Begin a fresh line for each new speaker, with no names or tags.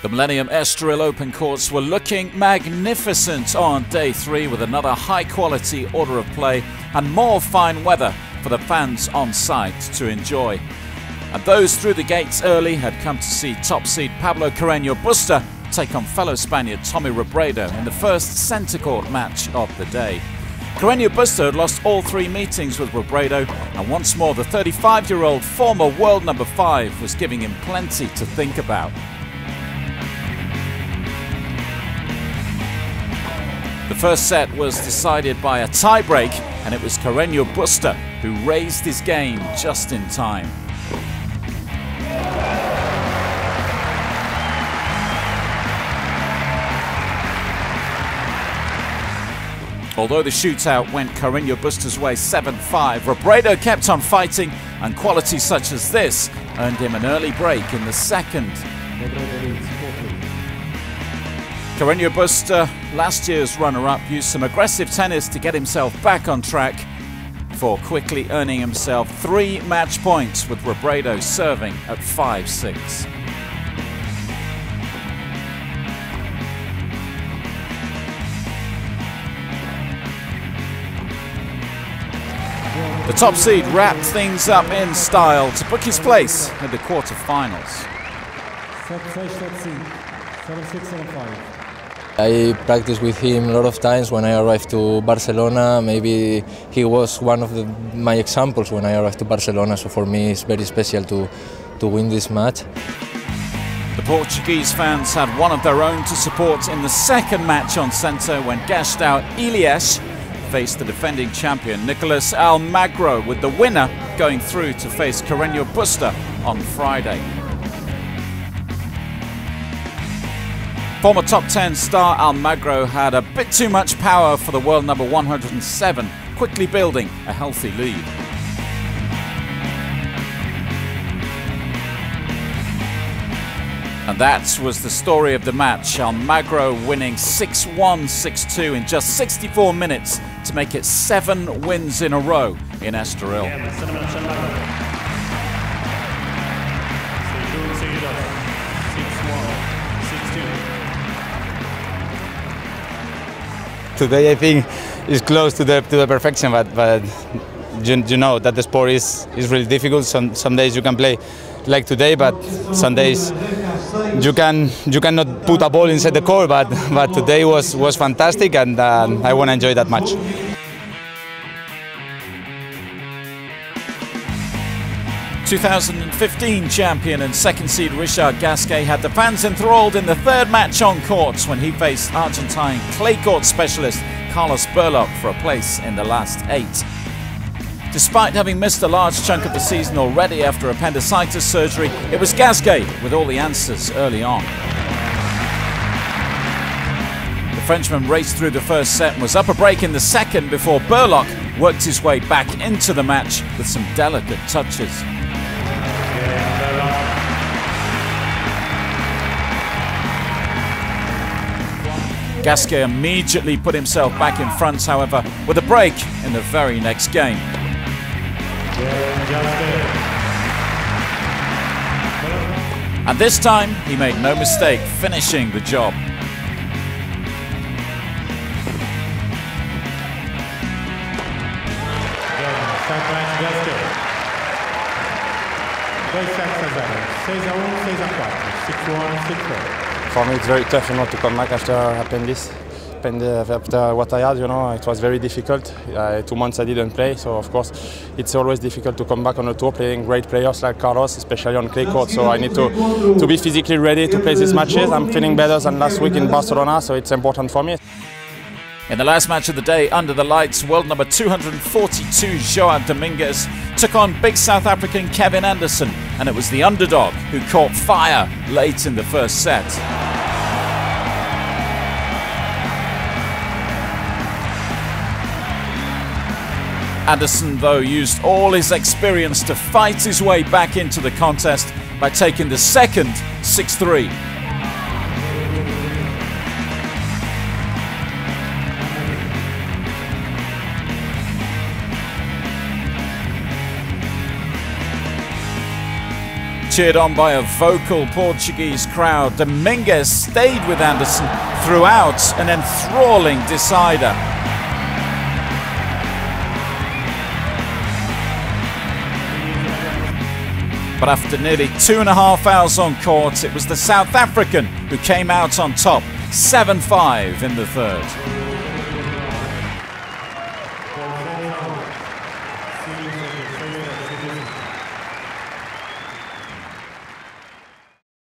The Millennium Estoril Open courts were looking magnificent on day 3 with another high-quality order of play and more fine weather for the fans on site to enjoy. And those through the gates early had come to see top seed Pablo Carreno Busta take on fellow Spaniard Tommy Robredo in the first centre court match of the day. Carreno Busta had lost all 3 meetings with Robredo, and once more the 35-year-old former world number 5 was giving him plenty to think about. The first set was decided by a tie-break, and it was Carreno Busta who raised his game just in time. Although the shootout went Carreno Busta's way 7-5, Robredo kept on fighting, and quality such as this earned him an early break in the second. Carreno Busta, last year's runner-up, used some aggressive tennis to get himself back on track before quickly earning himself 3 match points with Robredo serving at 5-6. The top seed wrapped things up in style to book his place in the quarter-finals.
I practiced with him a lot of times when I arrived to Barcelona. Maybe he was one of my examples when I arrived to Barcelona, so for me it's very special to win this match.
The Portuguese fans had one of their own to support in the second match on centre when Gasquet faced the defending champion Nicolas Almagro, with the winner going through to face Carreno Busta on Friday. Former top 10 star Almagro had a bit too much power for the world number 107, quickly building a healthy lead. And that was the story of the match. Almagro winning 6-1, 6-2 in just 64 minutes to make it 7 wins in a row in Estoril.
Today I think is close to the perfection, but you know that the sport is really difficult. Some days you can play like today, but some days you cannot put a ball inside the court. But today was fantastic, and I want to enjoy that match.
'15 champion and second seed Richard Gasquet had the fans enthralled in the third match on court when he faced Argentine clay court specialist Carlos Berlocq for a place in the last 8. Despite having missed a large chunk of the season already after appendicitis surgery, it was Gasquet with all the answers early on. The Frenchman raced through the first set and was up a break in the second before Berlocq worked his way back into the match with some delicate touches. Gasquet immediately put himself back in front, however, with a break in the very next game. And this time, he made no mistake finishing the job.
For me, it's very tough, to come back after appendicitis. After what I had, it was very difficult. 2 months I didn't play, so of course it's always difficult to come back on the tour playing great players like Carlos, especially on clay court. So I need to be physically ready to play these matches. I'm feeling better than last week in Barcelona, so it's important for me.
In the last match of the day, under the lights, world number 242 Joao took on big South African Kevin Anderson, and it was the underdog who caught fire late in the first set. Anderson, though, used all his experience to fight his way back into the contest by taking the second 6-3. Cheered on by a vocal Portuguese crowd, Dominguez stayed with Anderson throughout, an enthralling decider. But after nearly 2.5 hours on court, it was the South African who came out on top, 7-5 in the third.